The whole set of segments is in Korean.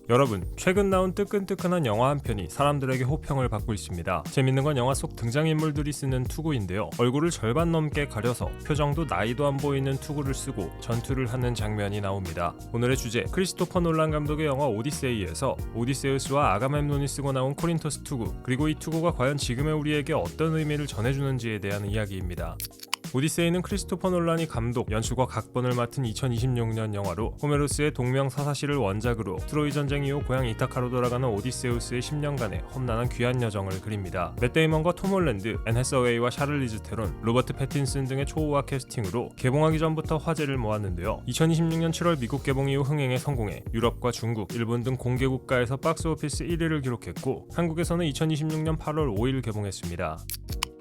여러분, 최근 나온 뜨끈뜨끈한 영화 한 편이 사람들에게 호평을 받고 있습니다. 재밌는 건 영화 속 등장인물들이 쓰는 투구인데요. 얼굴을 절반 넘게 가려서 표정도 나이도 안 보이는 투구를 쓰고 전투를 하는 장면이 나옵니다. 오늘의 주제, 크리스토퍼 놀란 감독의 영화 오디세이에서 오디세우스와 아가멤논이 쓰고 나온 코린토스 투구, 그리고 이 투구가 과연 지금의 우리에게 어떤 의미를 전해주는지에 대한 이야기입니다. 오디세이는 크리스토퍼 놀란이 감독, 연출과 각본을 맡은 2026년 영화로 호메로스의 동명사사시를 원작으로 트로이 전쟁 이후 고향 이타카로 돌아가는 오디세우스의 10년간의 험난한 귀한 여정을 그립니다. 맷 데이먼과 톰 홀랜드, 앤 해서웨이와 샤를리즈 테론, 로버트 패틴슨 등의 초호화 캐스팅으로 개봉하기 전부터 화제를 모았는데요. 2026년 7월 미국 개봉 이후 흥행에 성공해 유럽과 중국, 일본 등 공개 국가에서 박스오피스 1위를 기록했고 한국에서는 2026년 8월 5일 개봉했습니다.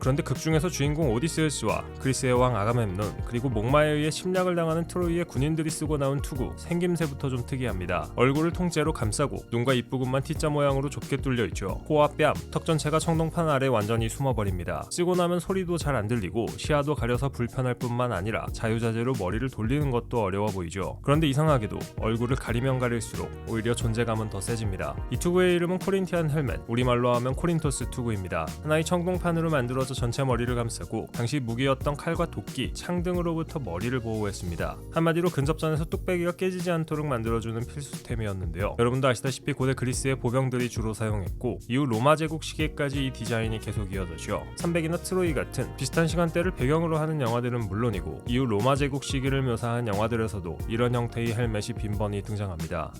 그런데 극중에서 주인공 오디세우스와 그리스의 왕 아가멤논, 그리고 목마에 의해 침략을 당하는 트로이의 군인들이 쓰고 나온 투구, 생김새부터 좀 특이합니다. 얼굴을 통째로 감싸고 눈과 입부분만 T자 모양으로 좁게 뚫려 있죠. 코와 뺨, 턱 전체가 청동판 아래 완전히 숨어버립니다. 쓰고 나면 소리도 잘 안 들리고 시야도 가려서 불편할 뿐만 아니라 자유자재로 머리를 돌리는 것도 어려워 보이죠. 그런데 이상하게도 얼굴을 가리면 가릴수록 오히려 존재감은 더 세집니다. 이 투구의 이름은 코린티안 헬멧, 우리말로 하면 코린토스 투구입니다. 하나의 청동판으로 만들어져 전체 머리를 감싸고 당시 무기였던 칼과 도끼, 창 등으로부터 머리를 보호했습니다. 한마디로 근접전에서 뚝배기가 깨지지 않도록 만들어주는 필수템이었는데요. 여러분도 아시다시피 고대 그리스의 보병들이 주로 사용했고 이후 로마 제국 시기까지 이 디자인이 계속 이어졌죠. 300이나 트로이 같은 비슷한 시간대를 배경으로 하는 영화들은 물론이고 이후 로마 제국 시기를 묘사한 영화들에서도 이런 형태의 헬멧이 빈번히 등장합니다.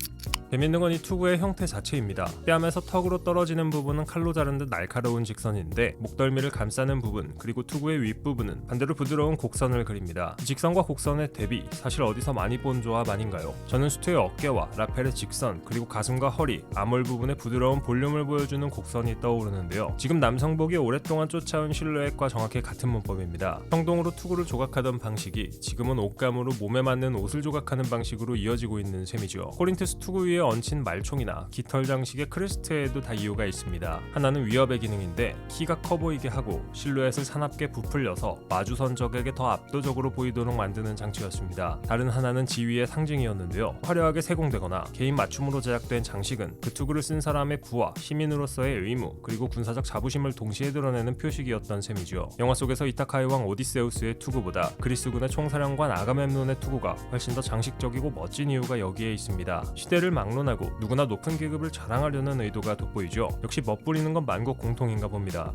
재밌는 건 이 투구의 형태 자체입니다. 뺨에서 턱으로 떨어지는 부분은 칼로 자른 듯 날카로운 직선인데 목덜미를 감싸는 부분, 그리고 투구의 윗부분은 반대로 부드러운 곡선을 그립니다. 이 직선과 곡선의 대비, 사실 어디서 많이 본 조합 아닌가요? 저는 수트의 어깨와 라펠의 직선, 그리고 가슴과 허리, 암홀 부분의 부드러운 볼륨을 보여주는 곡선이 떠오르는데요. 지금 남성복이 오랫동안 쫓아온 실루엣과 정확히 같은 문법입니다. 평동으로 투구를 조각하던 방식이 지금은 옷감으로 몸에 맞는 옷을 조각하는 방식으로 이어지고 있는 셈이죠. 코린토스 투구 위에 얹힌 말총이나 깃털 장식의 크레스트에도 다 이유가 있습니다. 하나는 위협의 기능인데 키가 커 보이게 하고 실루엣을 사납게 부풀려서 마주선 적에게 더 압도적으로 보이도록 만드는 장치였습니다. 다른 하나는 지위의 상징이었는데요. 화려하게 세공되거나 개인 맞춤으로 제작된 장식은 그 투구를 쓴 사람의 부와 시민으로서의 의무, 그리고 군사적 자부심을 동시에 드러내는 표식이었던 셈이죠. 영화 속에서 이타카의 왕 오디세우스의 투구보다 그리스군의 총사령관 아가멤논의 투구가 훨씬 더 장식적이고 멋진 이유가 여기에 있습니다. 시대를 막론하고 누구나 높은 계급을 자랑하려는 의도가 돋보이죠. 역시 멋부리는 건 만국 공통인가 봅니다.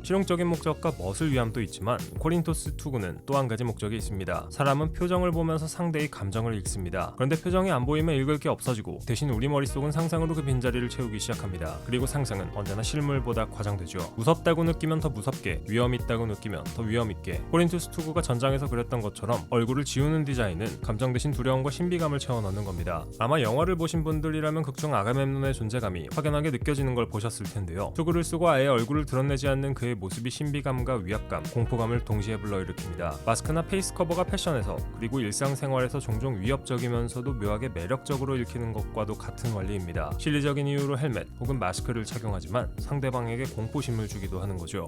실용적인 목적과 멋을 위함도 있지만 코린토스 투구는 또 한 가지 목적이 있습니다. 사람은 표정을 보면서 상대의 감정을 읽습니다. 그런데 표정이 안 보이면 읽을 게 없어지고 대신 우리 머릿속은 상상으로 그 빈자리를 채우기 시작합니다. 그리고 상상은 언제나 실물보다 과장되죠. 무섭다고 느끼면 더 무섭게, 위험 있다고 느끼면 더 위험 있게. 코린토스 투구가 전장에서 그렸던 것처럼 얼굴을 지우는 디자인은 감정 대신 두려움과 신비감을 채워넣는 겁니다. 아마 영화를 보신 분들이라면 극중 아가멤논의 존재감이 확연하게 느껴지는 걸 보셨을 텐데요. 투구를 쓰고 아예 얼굴을 드러내지 않는 그의 모습이 신비감과 위압감, 공포감을 동시에 불러일으킵니다. 마스크나 페이스 커버가 패션에서, 그리고 일상생활에서 종종 위협적이면서도 묘하게 매력적으로 읽히는 것과도 같은 원리입니다. 실리적인 이유로 헬멧 혹은 마스크를 착용하지만 상대방에게 공포심을 주기도 하는 거죠.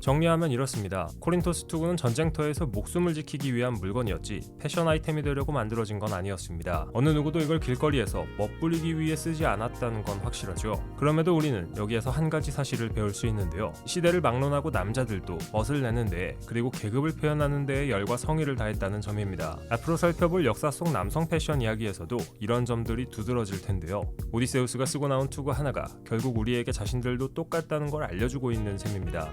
정리하면 이렇습니다. 코린토스 투구는 전쟁터에서 목숨을 지키기 위한 물건이었지 패션 아이템이 되려고 만들어진 건 아니었습니다. 어느 누구도 이걸 길거리에서 멋부리기 위해 쓰지 않았다는 건 확실하죠. 그럼에도 우리는 여기에서 한 가지 사실을 배울 수 있는데요. 시대를 막론하고 남자들도 멋을 내는 데에, 그리고 계급을 표현하는 데에 열과 성의를 다했다는 점입니다. 앞으로 살펴볼 역사 속 남성 패션 이야기에서도 이런 점들이 두드러질 텐데요. 오디세우스가 쓰고 나온 투구 하나가 결국 우리에게 자신들도 똑같다는 걸 알려주고 있는 셈입니다.